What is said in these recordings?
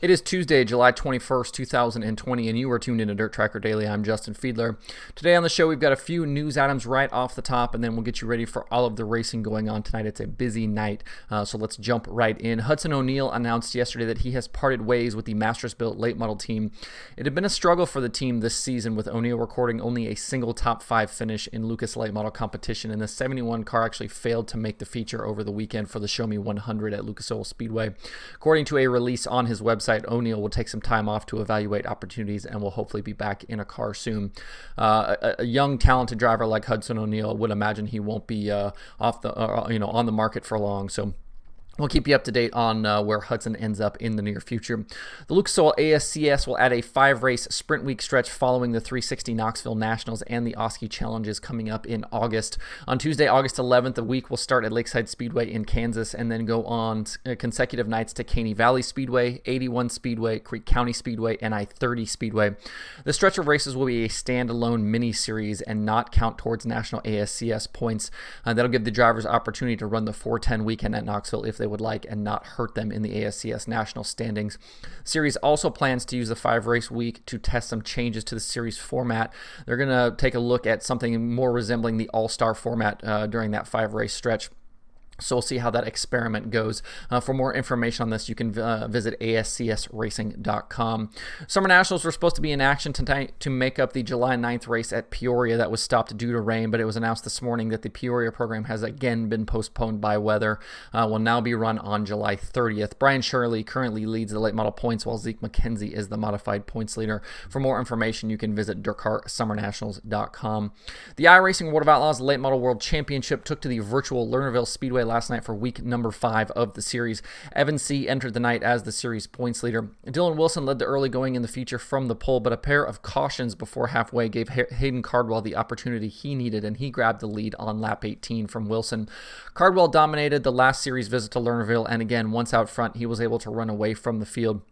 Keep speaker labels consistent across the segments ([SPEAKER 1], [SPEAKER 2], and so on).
[SPEAKER 1] It is Tuesday, July 21st, 2020, and you are tuned into Dirt Tracker Daily. I'm Justin Fiedler. Today on the show, we've got a few news items right off the top, and then we'll get you ready for all of the racing going on tonight. It's a busy night, so let's jump right in. Hudson O'Neal announced yesterday that he has parted ways with the MastersBilt Late Model team. It had been a struggle for the team this season, with O'Neal recording only a single top 5 finish in Lucas Late Model competition, and the 71 car actually failed to make the feature over the weekend for the Show Me 100 at Lucas Oil Speedway. According to a release on his website, O'Neal will take some time off to evaluate opportunities and will hopefully be back in a car soon. A young, talented driver like Hudson O'Neal, would imagine he won't be on the market for long. So we'll keep you up to date on where Hudson ends up in the near future. The Lucas Oil ASCS will add a 5-race sprint week stretch following the 360 Knoxville Nationals and the Oski Challenges coming up in August. On Tuesday, August 11th, the week will start at Lakeside Speedway in Kansas and then go on consecutive nights to Caney Valley Speedway, 81 Speedway, Creek County Speedway, and I-30 Speedway. The stretch of races will be a standalone mini-series and not count towards national ASCS points. That'll give the drivers opportunity to run the 410 weekend at Knoxville if they would like and not hurt them in the ASCS national standings. Series also plans to use the 5-race week to test some changes to the series format. They're going to take a look at something more resembling the all-star format during that 5-race stretch. So we'll see how that experiment goes. For more information on this, you can visit ascsracing.com. Summer Nationals were supposed to be in action tonight to make up the July 9th race at Peoria that was stopped due to rain, but it was announced this morning that the Peoria program has again been postponed by weather. Will now be run on July 30th. Brian Shirley currently leads the late model points, while Zeke McKenzie is the modified points leader. For more information, you can visit DIRTRACKR The iRacing World of Outlaws Late Model World Championship took to the virtual Lernerville Speedway last night for week number 5 of the series. Evan C. entered the night as the series points leader. Dylan Wilson led the early going in the feature from the pole, but a pair of cautions before halfway gave Hayden Cardwell the opportunity he needed, and he grabbed the lead on lap 18 from Wilson. Cardwell dominated the last series visit to Lernerville, and again, once out front, he was able to run away from the field.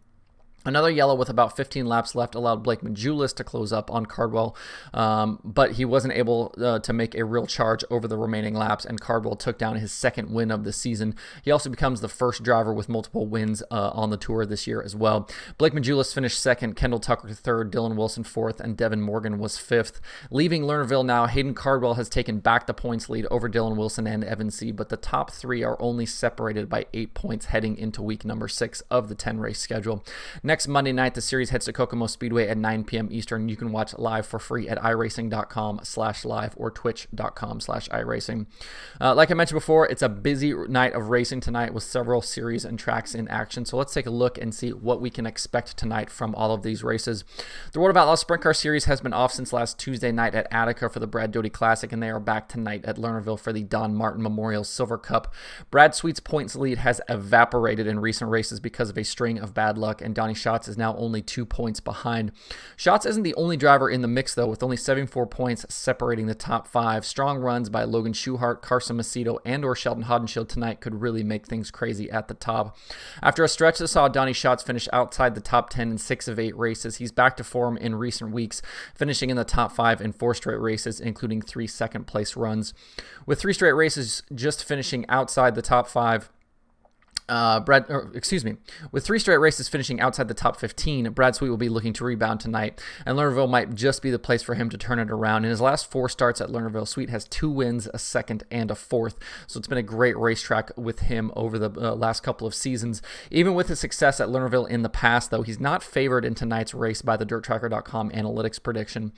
[SPEAKER 1] Another yellow with about 15 laps left allowed Blake Majulis to close up on Cardwell, but he wasn't able to make a real charge over the remaining laps, and Cardwell took down his second win of the season. He also becomes the first driver with multiple wins on the tour this year as well. Blake Majulis finished second, Kendall Tucker third, Dylan Wilson fourth, and Devin Morgan was fifth. Leaving Lernerville now, Hayden Cardwell has taken back the points lead over Dylan Wilson and Evan C., but the top 3 are only separated by 8 points heading into week number 6 of the 10-race schedule. Next Monday night, the series heads to Kokomo Speedway at 9 p.m. Eastern. You can watch live for free at iRacing.com/live or Twitch.com/iRacing. Like I mentioned before, it's a busy night of racing tonight with several series and tracks in action. So let's take a look and see what we can expect tonight from all of these races. The World of Outlaws Sprint Car Series has been off since last Tuesday night at Attica for the Brad Doty Classic, and they are back tonight at Lernerville for the Don Martin Memorial Silver Cup. Brad Sweet's points lead has evaporated in recent races because of a string of bad luck, and Donnie Schatz is now only 2 points behind. Schatz isn't the only driver in the mix, though, with only 74 points separating the top 5. Strong runs by Logan Schuchart, Carson Macedo, and or Sheldon Hodenshield tonight could really make things crazy at the top. After a stretch that saw Donnie Schatz finish outside the top 10 in 6 of 8 races, he's back to form in recent weeks, finishing in the top 5 in 4 straight races, including 3 second-place runs. With 3 straight races just finishing outside the top 5, with 3 straight races finishing outside the top 15, Brad Sweet will be looking to rebound tonight, and Lernerville might just be the place for him to turn it around. In his last 4 starts at Lernerville, Sweet has 2 wins, a second, and a fourth, so it's been a great racetrack with him over the last couple of seasons. Even with his success at Lernerville in the past, though, he's not favored in tonight's race by the DIRTRACKR.com analytics prediction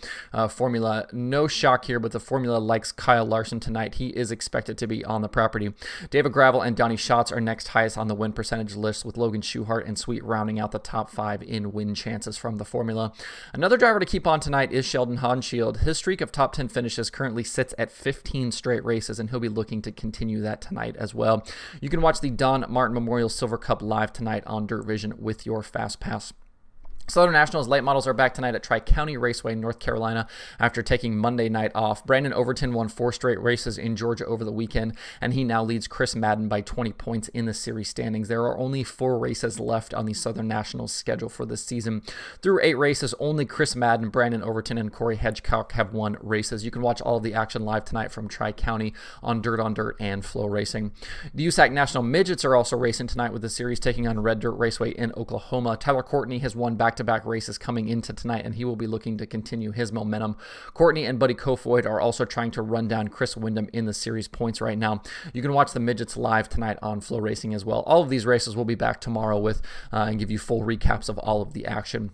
[SPEAKER 1] formula. No shock here, but the formula likes Kyle Larson tonight. He is expected to be on the property. David Gravel and Donnie Schatz are next highest on the win percentage list, with Logan Schuchart and Sweet rounding out the top 5 in win chances from the formula. Another driver to keep on tonight is Sheldon Hodenshield. His streak of top 10 finishes currently sits at 15 straight races, and he'll be looking to continue that tonight as well. You can watch the Don Martin Memorial Silver Cup live tonight on Dirt Vision with your Fast Pass. Southern Nationals late models are back tonight at Tri-County Raceway, North Carolina, after taking Monday night off. Brandon Overton won 4 straight races in Georgia over the weekend, and he now leads Chris Madden by 20 points in the series standings. There are only 4 races left on the Southern Nationals schedule for this season. Through 8 races, only Chris Madden, Brandon Overton, and Corey Hedgecock have won races. You can watch all of the action live tonight from Tri-County on Dirt and Flow Racing. The USAC National Midgets are also racing tonight with the series taking on Red Dirt Raceway in Oklahoma. Tyler Courtney has won back-to-back races coming into tonight, and he will be looking to continue his momentum. Courtney and Buddy Kofoid are also trying to run down Chris Wyndham in the series points right now. You can watch the Midgets live tonight on Flow Racing as well. All of these races will be back tomorrow with and give you full recaps of all of the action.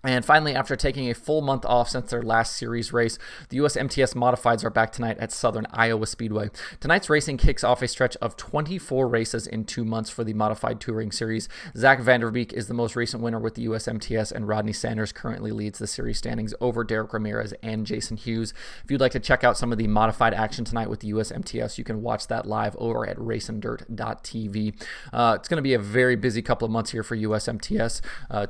[SPEAKER 1] And finally, after taking a full month off since their last series race, the USMTS Modifieds are back tonight at Southern Iowa Speedway. Tonight's racing kicks off a stretch of 24 races in 2 months for the Modified Touring Series. Zach Vanderbeek is the most recent winner with the USMTS, and Rodney Sanders currently leads the series standings over Derek Ramirez and Jason Hughes. If you'd like to check out some of the modified action tonight with the USMTS, you can watch that live over at racindirt.tv. It's going to be a very busy couple of months here for USMTS.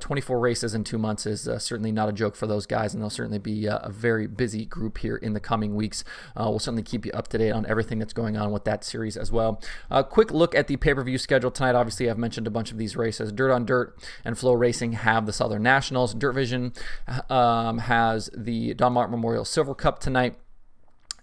[SPEAKER 1] 24 races in 2 months is certainly not a joke for those guys, and they'll certainly be a very busy group here in the coming weeks. We'll certainly keep you up to date on everything that's going on with that series as well. Quick look at the pay-per-view schedule tonight. Obviously, I've mentioned a bunch of these races. Dirt on Dirt and Flow Racing have the Southern Nationals. Dirt Vision has the Don Martin Memorial Silver Cup tonight.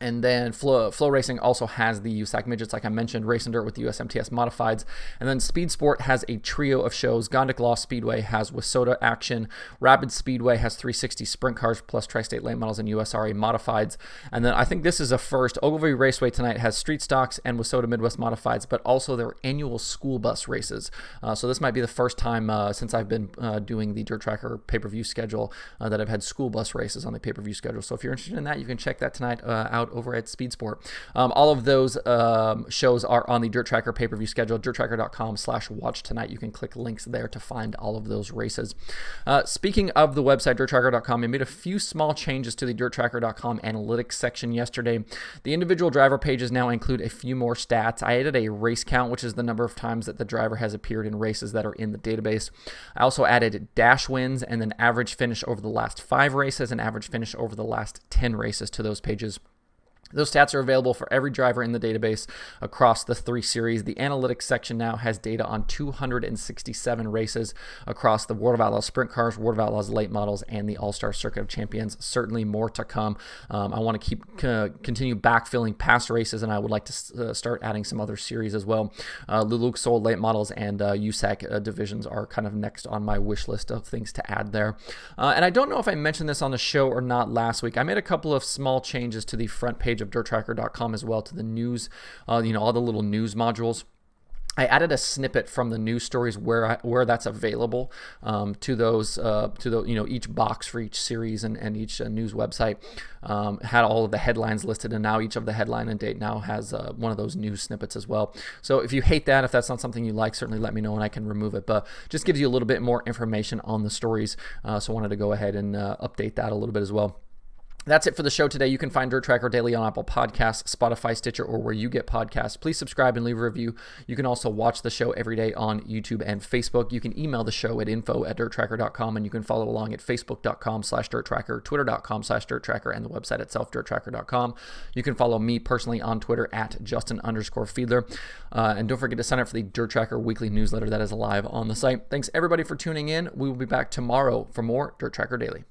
[SPEAKER 1] And then Flow Racing also has the USAC Midgets, like I mentioned, Racing Dirt with the USMTS Modifieds. And then Speed Sport has a trio of shows. Gondik Law Speedway has Wissota action. Rapid Speedway has 360 sprint cars plus Tri-State late models and USRA Modifieds. And then I think this is a first. Ogilvy Raceway tonight has Street Stocks and Wissota Midwest Modifieds, but also their annual school bus races. So this might be the first time since I've been doing the DIRTRACKR pay-per-view schedule that I've had school bus races on the pay-per-view schedule. So if you're interested in that, you can check that tonight out over at Speed Sport. All of those shows are on the DIRTRACKR pay-per-view schedule, dirttracker.com/watch tonight. You can click links there to find all of those races. Speaking of the website, dirttracker.com, I made a few small changes to the dirttracker.com analytics section yesterday. The individual driver pages now include a few more stats. I added a race count, which is the number of times that the driver has appeared in races that are in the database. I also added dash wins and then average finish over the last 5 races and average finish over the last 10 races to those pages. Those stats are available for every driver in the database across the 3 series. The analytics section now has data on 267 races across the World of Outlaws Sprint Cars, World of Outlaws Late Models, and the All-Star Circuit of Champions. Certainly more to come. I want to continue backfilling past races, and I would like to start adding some other series as well. Luluk Soul Late Models and USAC divisions are kind of next on my wish list of things to add there. And I don't know if I mentioned this on the show or not last week. I made a couple of small changes to the front page of DIRTRACKR.com as well, to the news, all the little news modules. I added a snippet from the news stories where that's available to those each box for each series and each news website had all of the headlines listed, and now each of the headline and date now has one of those news snippets as well. So if you hate that, if that's not something you like, certainly let me know and I can remove it, but just gives you a little bit more information on the stories. So I wanted to go ahead and update that a little bit as well. That's it for the show today. You can find DIRTRACKR Daily on Apple Podcasts, Spotify, Stitcher, or where you get podcasts. Please subscribe and leave a review. You can also watch the show every day on YouTube and Facebook. You can email the show at info@dirttracker.com, and you can follow along at facebook.com/dirttracker, twitter.com/dirttracker, and the website itself, dirttracker.com. You can follow me personally on Twitter at Justin_Fiedler. And don't forget to sign up for the DIRTRACKR weekly newsletter that is live on the site. Thanks everybody for tuning in. We will be back tomorrow for more DIRTRACKR Daily.